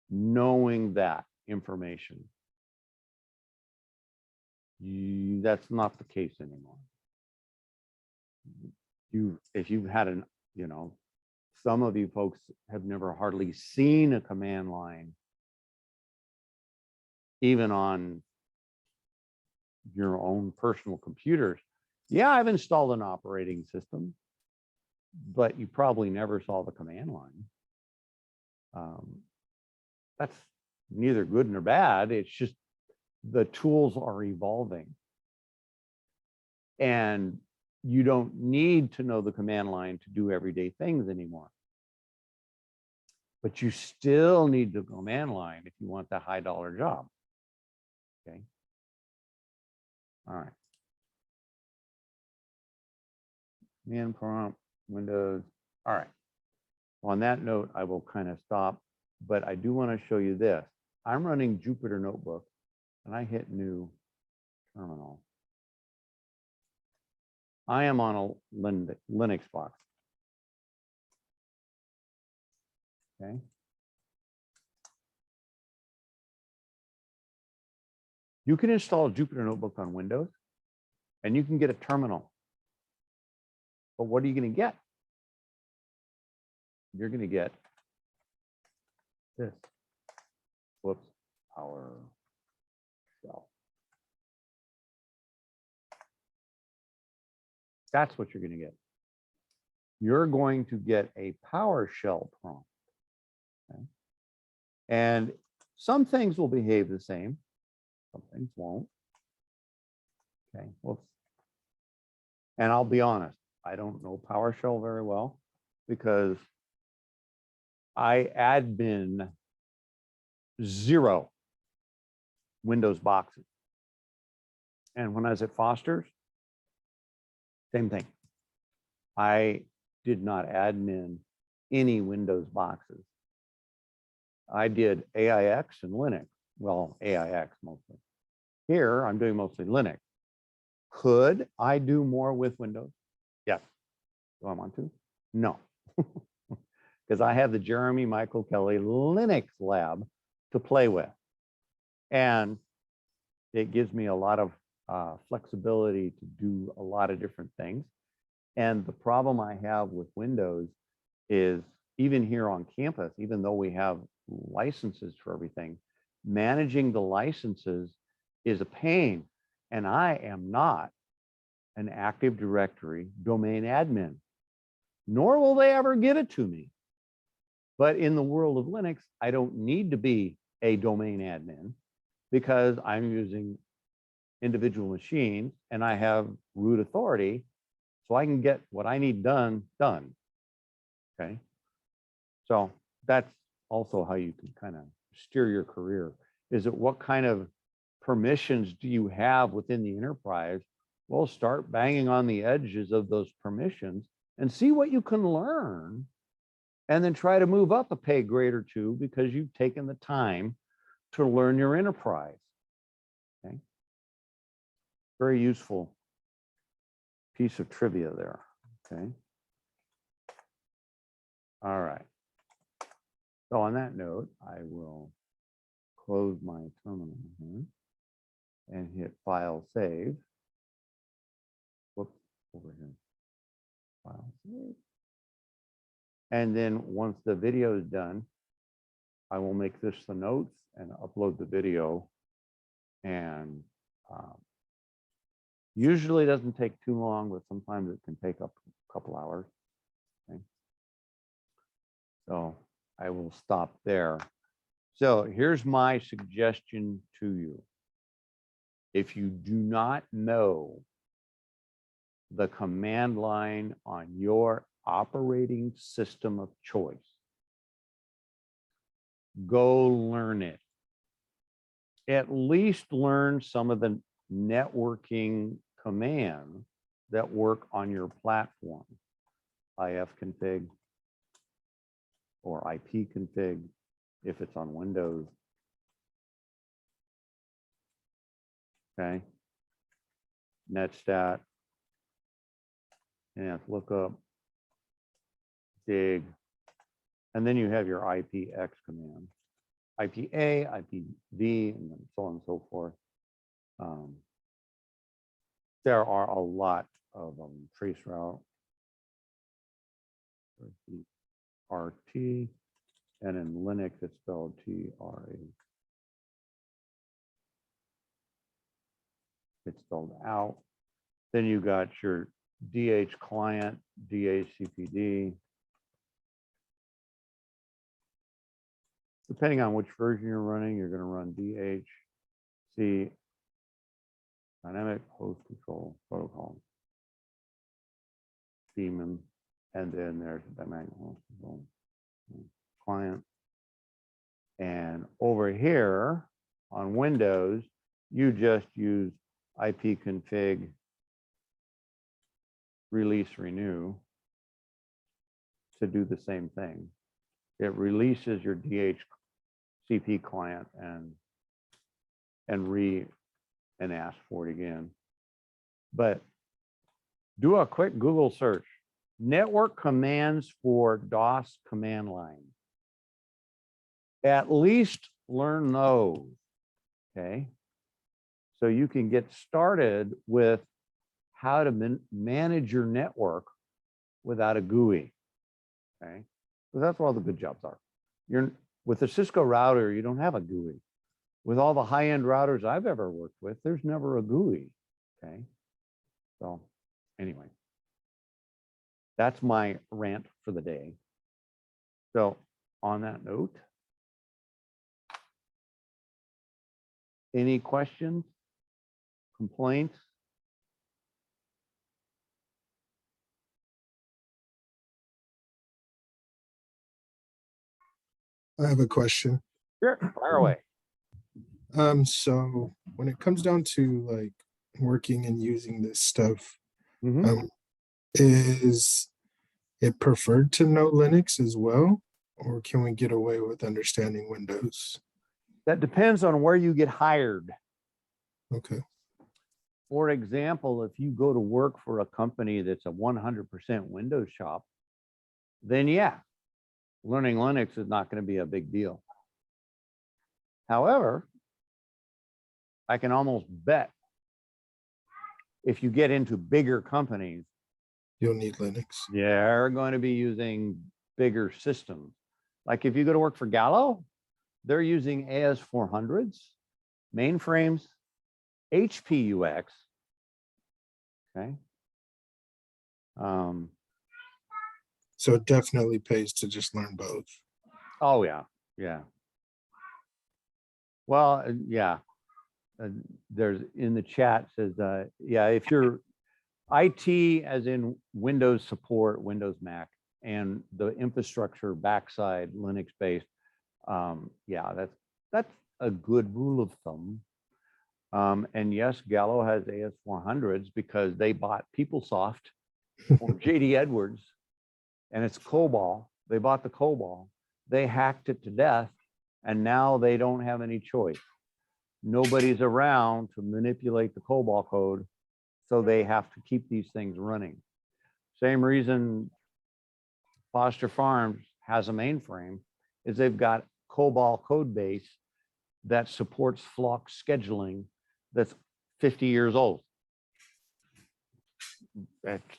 knowing that information. That's not the case anymore. If you've had an, some of you folks have never hardly seen a command line, even on your own personal computers. Yeah, I've installed an operating system. but you probably never saw the command line. That's neither good nor bad. It's just the tools are evolving. And you don't need to know the command line to do everyday things anymore. But you still need the command line if you want that high dollar job. Okay. All right. Command prompt, Windows. All right. On that note, I will kind of stop, but I do want to show you this. I'm running Jupyter Notebook and I hit new terminal. I am on a Linux box. Okay. You can install Jupyter Notebook on Windows and you can get a terminal. But what are you going to get? You're going to get this. Whoops, PowerShell. That's what you're going to get. You're going to get a PowerShell prompt. Okay? And some things will behave the same. Some things won't. Okay, whoops. And I'll be honest, I don't know PowerShell very well because I admin 0 Windows boxes. And when I was at Foster's, same thing. I did not admin any Windows boxes. I did AIX and Linux. Well, AIX mostly. Here, I'm doing mostly Linux. Could I do more with Windows? Yes. Do I want to? No. Because I have the Jeremy Michael Kelly Linux lab to play with. And it gives me a lot of flexibility to do a lot of different things. And the problem I have with Windows is even here on campus, even though we have licenses for everything, managing the licenses is a pain. And I am not an Active Directory domain admin, nor will they ever give it to me. But in the world of Linux, I don't need to be a domain admin because I'm using individual machines and I have root authority, so I can get what I need done. Okay. So that's also how you can kind of steer your career. Is it what kind of permissions do you have within the enterprise? Well, start banging on the edges of those permissions and see what you can learn, and then try to move up a pay grade or two because you've taken the time to learn your enterprise. Okay. Very useful piece of trivia there. Okay. All right. So on that note, I will close my terminal here and hit File Save. Whoops, over here. File Save. And then once the video is done, I will make this the notes and upload the video. And usually doesn't take too long, but sometimes it can take up a couple hours. Okay. So I will stop there. So here's my suggestion to you. If you do not know the command line on your operating system of choice, go learn it. At least learn some of the networking commands that work on your platform. ifconfig or ipconfig if it's on Windows. Okay. Netstat. And lookup. Dig. And then you have your IPX command. IPA, IPv, and so on and so forth. There are a lot of traceroute, RT, and in Linux it's spelled TRA. It's spelled out. Then you got your DH client, DHCPD. Depending on which version you're running, you're going to run DHC, dynamic host control protocol, daemon, and then there's dynamic host control client. And over here on Windows, you just use ipconfig release renew to do the same thing. It releases your DHCP client and asks for it again. But do a quick Google search. Network commands for DOS command line. At least learn those, okay? So you can get started with how to manage your network without a GUI, okay? So that's where all the good jobs are. With a Cisco router, you don't have a GUI. With all the high-end routers I've ever worked with, there's never a GUI, okay? So anyway, that's my rant for the day. So on that note, any questions, complaints? I have a question. Sure, fire away. So when it comes down to like working and using this stuff, is it preferred to know Linux as well, or can we get away with understanding Windows? That depends on where you get hired. Okay. For example, if you go to work for a company that's a 100% Windows shop, then yeah, learning Linux is not going to be a big deal. However, I can almost bet if you get into bigger companies, You'll need Linux. they're going to be using bigger systems. Like if you go to work for Gallo, they're using AS400s, mainframes, HPUX. Okay. So it definitely pays to just learn both. Oh yeah, yeah. Well, yeah. There's in the chat says, yeah, if you're IT as in Windows support, Windows Mac, and the infrastructure backside Linux based, yeah, that's a good rule of thumb. And yes, Gallo has AS400s because they bought PeopleSoft or JD Edwards, and it's COBOL. They bought the COBOL. They hacked it to death, and now they don't have any choice. Nobody's around to manipulate the COBOL code, so they have to keep these things running. Same reason Foster Farms has a mainframe is they've got COBOL code base that supports flock scheduling that's 50 years old.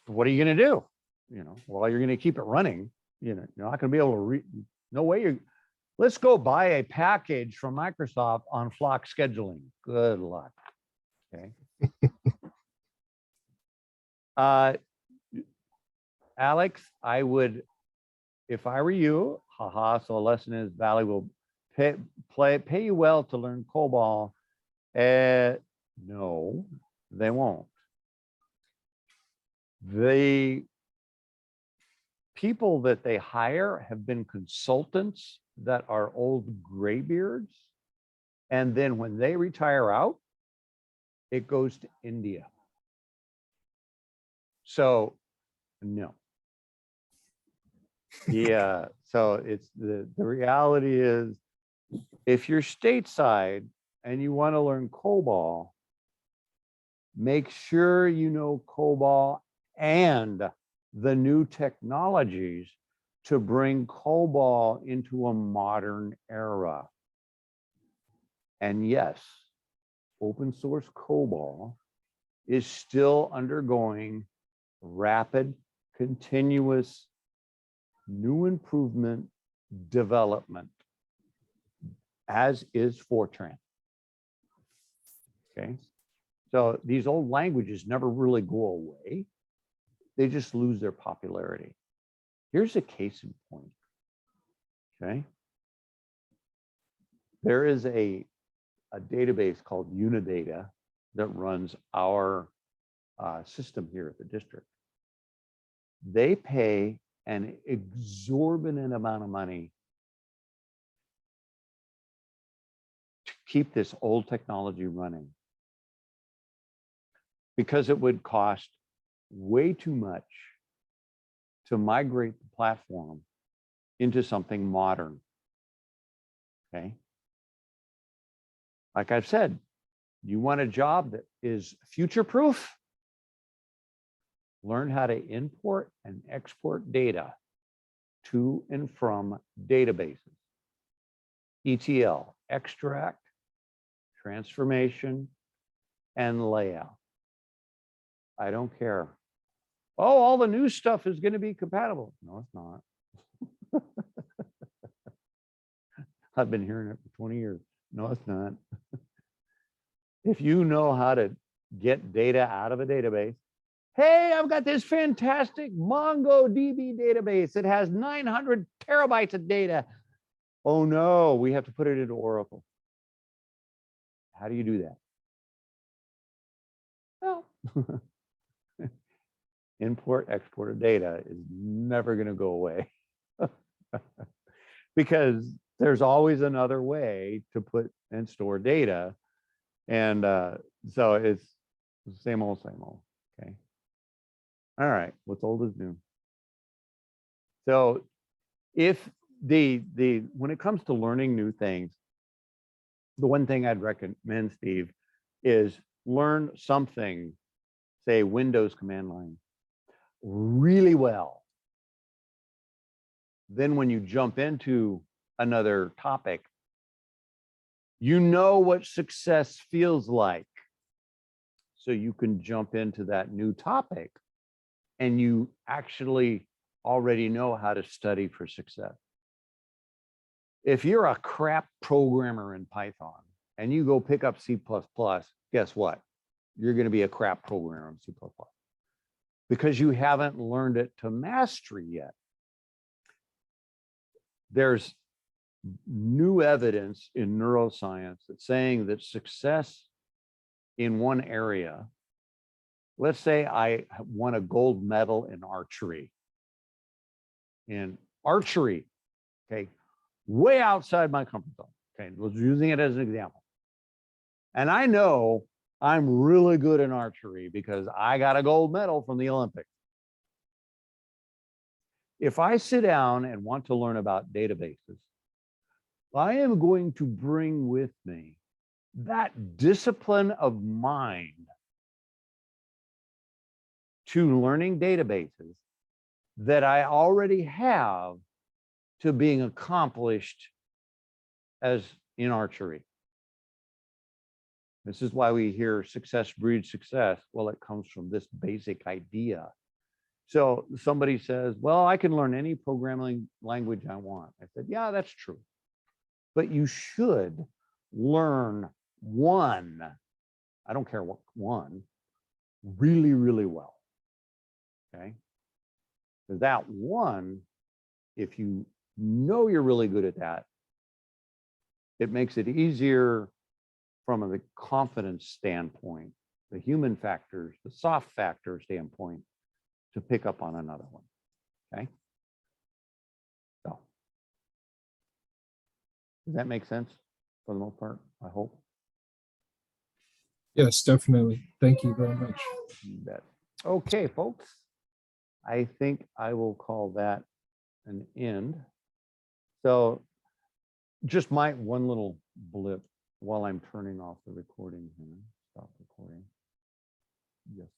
What are you going to do? You know, well, you're going to keep it running. You know, you're not going to be able to read. No way you're. Let's go buy a package from Microsoft on flock scheduling. Good luck. Okay. Alex, I would, if I were you, haha. So a lesson is Valley will pay you well to learn COBOL. No, they won't. The people that they hire have been consultants that are old graybeards. And then when they retire out, it goes to India. So no. Yeah, so it's the reality is if you're stateside and you want to learn COBOL, make sure you know COBOL and the new technologies to bring COBOL into a modern era. And yes, open source COBOL is still undergoing rapid, continuous, new improvement development, as is Fortran. Okay, so these old languages never really go away. they just lose their popularity. Here's a case in point. Okay. There is a database called Unidata that runs our system here at the district. They pay an exorbitant amount of money to keep this old technology running because it would cost way too much to migrate the platform into something modern. Okay. Like I've said, you want a job that is future-proof? Learn how to import and export data to and from databases. ETL, extract, transformation, and layout. I don't care. Oh, all the new stuff is going to be compatible. No, it's not. I've been hearing it for 20 years. No, it's not. If you know how to get data out of a database, hey, I've got this fantastic MongoDB database. It has 900 terabytes of data. Oh no, we have to put it into Oracle. How do you do that? Well, import, export of data is never going to go away because there's always another way to put and store data. And so it's the same old, okay. All right, what's old is new. So if when it comes to learning new things, the one thing I'd recommend, Steve, is learn something, say Windows command line, really well. Then when you jump into another topic, you know what success feels like. So you can jump into that new topic and you actually already know how to study for success. If you're a crap programmer in Python and you go pick up C++, guess what? You're going to be a crap programmer in C++ because you haven't learned it to mastery yet. There's new evidence in neuroscience that's saying that success in one area, let's say I won a gold medal in archery. In archery, okay, way outside my comfort zone. Okay, I was using it as an example. And I know I'm really good in archery because I got a gold medal from the Olympics. If I sit down and want to learn about databases, I am going to bring with me that discipline of mind to learning databases that I already have to being accomplished as in archery. This is why we hear success breeds success. Well, it comes from this basic idea. So somebody says, well, I can learn any programming language I want. I said, yeah, that's true. But you should learn one, I don't care what one, really, really well. Okay. Because that one, if you know you're really good at that, it makes it easier from the confidence standpoint, the human factors, the soft factor standpoint, to pick up on another one. Okay. So does that make sense for the most part? I hope. Yes, definitely. Thank you very much. You bet. Okay, folks. I think I will call that an end. So just my one little blip while I'm turning off the recording here. Stop recording. Yes.